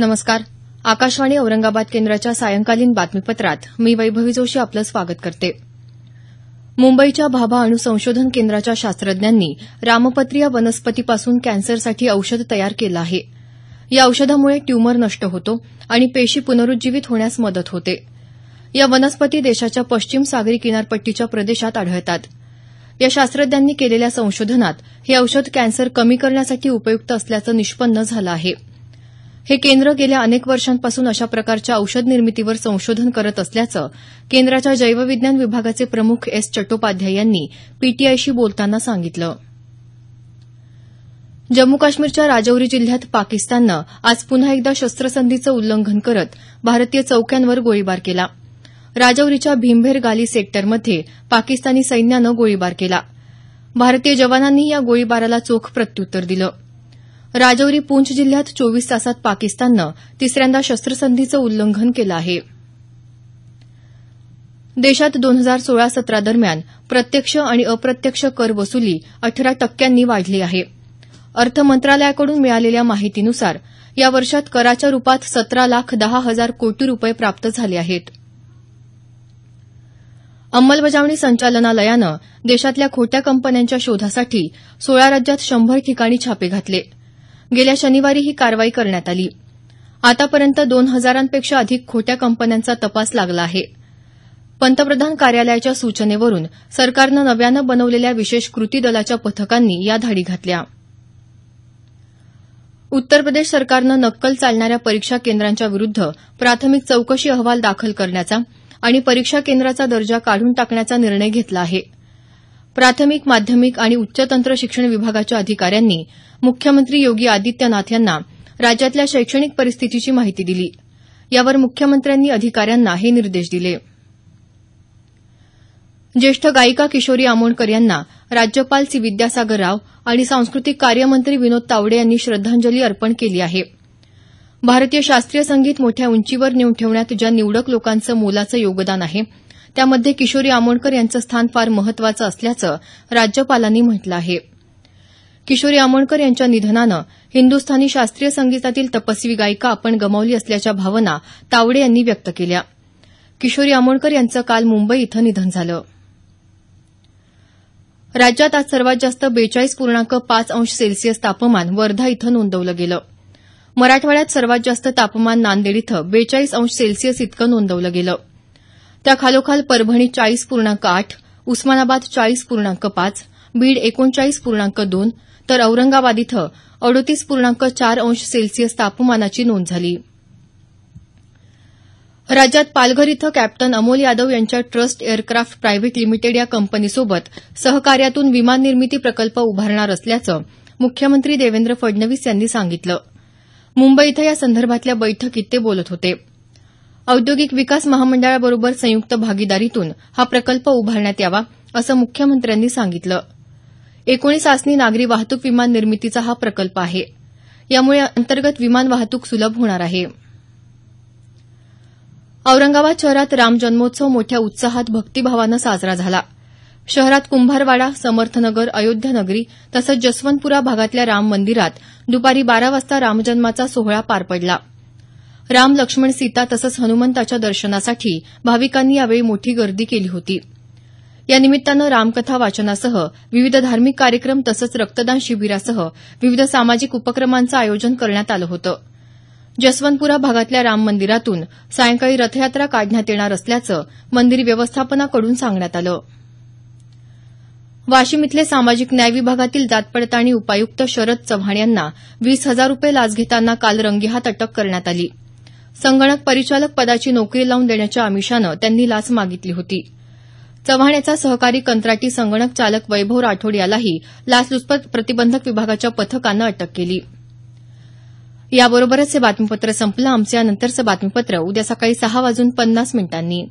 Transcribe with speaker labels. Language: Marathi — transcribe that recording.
Speaker 1: नमस्कार. आकाशवाणी औरंगाबाद केंद्राच्या सायंकालीन बातमीपत्रात मी वैभवी जोशी आपलं स्वागत करते. मुंबईच्या भाभा अणु संशोधन केंद्राच्या शास्त्रज्ञांनी रामपत्री या वनस्पतीपासून कॅन्सरसाठी औषध तयार केलं आहे. या औषधामुळे ट्यूमर नष्ट होतो आणि पेशी पुनरुज्जीवित होण्यास मदत होते. या वनस्पती देशाच्या पश्चिम सागरी किनारपट्टीच्या प्रदेशात आढळतात. या शास्त्रज्ञांनी केलेल्या संशोधनात हे औषध कॅन्सर कमी करण्यासाठी उपयुक्त असल्याचं निष्पन्न झालं आहे. हे केंद्र गेल्या अनेक वर्षांपासून अशा प्रकारच्या औषध निर्मितीवर संशोधन करत असल्याचं केंद्राच्या जैवविज्ञान विभागाचे प्रमुख एस चट्टोपाध्याय यांनी पीटीआयशी बोलताना सांगितलं. जम्मू काश्मीरच्या राजौरी जिल्ह्यात पाकिस्ताननं आज पुन्हा एकदा शस्त्रसंधीचं उल्लंघन करत भारतीय चौक्यांवर गोळीबार केला. राजौरीच्या भीमभेर गाली सेक्टरमध्ये पाकिस्तानी सैन्यानं गोळीबार केला. भारतीय जवानांनी या गोळीबाराला चोख प्रत्युत्तर दिलं. राजौरी पूंछ जिल्ह्यात 24 तासात पाकिस्ताननं तिसऱ्यांदा शस्त्रसंधीचं उल्लंघन केलं आहे. देशात 2016-17 दरम्यान प्रत्यक्ष आणि अप्रत्यक्ष कर वसुली 18% वाढली आहे. अर्थ मंत्रालयाकडून मिळालेल्या माहितीनुसार या वर्षात कराच्या रूपात 17,10,000 कोटी रुपये प्राप्त झाले आहेत. अंमलबजावणी संचालनालयानं देशातल्या खोट्या कंपन्यांच्या शोधासाठी 16 राज्यात 100 ठिकाणी छापे घातले. गेल्या शनिवारी ही कारवाई करण्यात आली. आतापर्यंत 2,000पेक्षा अधिक खोट्या कंपन्यांचा तपास लागला आहे. पंतप्रधान कार्यालयाच्या सूचनेवरून सरकारनं नव्यानं बनवलेल्या विशेष कृती दलाच्या पथकांनी या धाडी घातल्या. उत्तर प्रदेश सरकारनं नक्कल चालणाऱ्या परीक्षा केंद्रांच्या विरुद्ध प्राथमिक चौकशी अहवाल दाखल करण्याचा आणि परीक्षा केंद्राचा दर्जा काढून टाकण्याचा निर्णय घेतला आहे. प्राथमिक, माध्यमिक आणि उच्च तंत्र शिक्षण विभागाच्या अधिकाऱ्यांनी मुख्यमंत्री योगी आदित्यनाथ यांना राज्यातल्या शैक्षणिक परिस्थितीची माहिती दिली. यावर मुख्यमंत्र्यांनी अधिकाऱ्यांना हे निर्देश दिले. ज्येष्ठ गायिका किशोरी आमोणकर यांना राज्यपाल सी विद्यासागर राव आणि सांस्कृतिक कार्य मंत्री विनोद तावडे यांनी श्रद्धांजली अर्पण केली आहे. भारतीय शास्त्रीय संगीत मोठ्या उंचीवर नेऊन ठेवण्यात ज्या निवडक लोकांचं मोलाचं योगदान आहे त्यामध्ये किशोरी आमोणकर यांचं स्थान फार महत्वाचं असल्याचं राज्यपालांनी म्हटलं आहे. किशोरी आमोणकर यांच्या निधनानं हिंदुस्थानी शास्त्रीय संगीतातील तपस्वी गायिका आपण गमावली असल्याच्या भावना तावडे यांनी व्यक्त केल्या. किशोरी आमोणकर यांचं काल मुंबई इथं निधन झालं. राज्यात आज सर्वात जास्त 42.5 अंश सेल्सिअस तापमान वर्धा इथं नोंदवलं गेलं. मराठवाड्यात सर्वात जास्त तापमान नांदेड इथं 42 अंश सेल्सिअस इतकं नोंदवलं गेलं. त्याखालोखाल परभणी 40.8, उस्मानाबाद 40.5, बीड 39.2 तर औरंगाबाद इथं 38.4 अंश सेल्सिअस तापमानाची नोंद झाली. राज्यात पालघर इथं कॅप्टन अमोल यादव यांच्या ट्रस्ट एअरक्राफ्ट प्रायव्हेट लिमिटेड या कंपनीसोबत सहकार्यातून विमान निर्मिती प्रकल्प उभारणार असल्याचं मुख्यमंत्री देवेंद्र फडणवीस यांनी सांगितलं. मुंबई इथं या संदर्भातल्या बैठकीत ते बोलत होते. औद्योगिक विकास महामंडळाबरोबर संयुक्त भागीदारीतून हा प्रकल्प उभारण्यात यावा असं मुख्यमंत्र्यांनी सांगितलं. 19 आसनी नागरी वाहतूक विमान निर्मितीचा हा प्रकल्प आहे. यामुळे अंतर्गत विमान वाहतूक सुलभ होणार आहे. औरंगाबाद शहरात राम जन्मोत्सव मोठ्या उत्साहात भक्तिभावानं साजरा झाला. शहरात कुंभारवाडा, समर्थनगर, अयोध्यानगरी तसंच जसवंतपुरा भागातल्या राम मंदिरात दुपारी 12 वाजता रामजन्माचा सोहळा पार पडला. राम, लक्ष्मण, सीता तसंच हनुमंताच्या दर्शनासाठी भाविकांनी यावेळी मोठी गर्दी केली होती. या निमित्तानं रामकथा वाचनासह विविध धार्मिक कार्यक्रम तसंच रक्तदान शिबिरासह विविध सामाजिक उपक्रमांचं आयोजन करण्यात आलं होतं. जसवंतपुरा भागातल्या राम मंदिरातून सायंकाळी रथयात्रा काढण्यात येणार असल्याचं मंदिर व्यवस्थापनाकडून सांगण्यात आलं. वाशिम इथले सामाजिक न्याय विभागातील जातपडताळणी उपायुक्त शरद चव्हाण यांना 20,000 रुपये लाच घेताना काल रंगेहात अटक करण्यात आली. संगणक परिचालक पदाची नोकरी लावून देण्याच्या आमिषानं त्यांनी लाच मागितली होती. चव्हाण याचा सहकारी कंत्राटी संगणक चालक वैभव राठोड यालाही लाचलुचपत प्रतिबंधक विभागाच्या पथकानं अटक केली. याबरोबरच हे बातमीपत्र संपलं. आमचं यानंतरचं बातमीपत्र उद्या सकाळी 6:50 मिनिटांनी.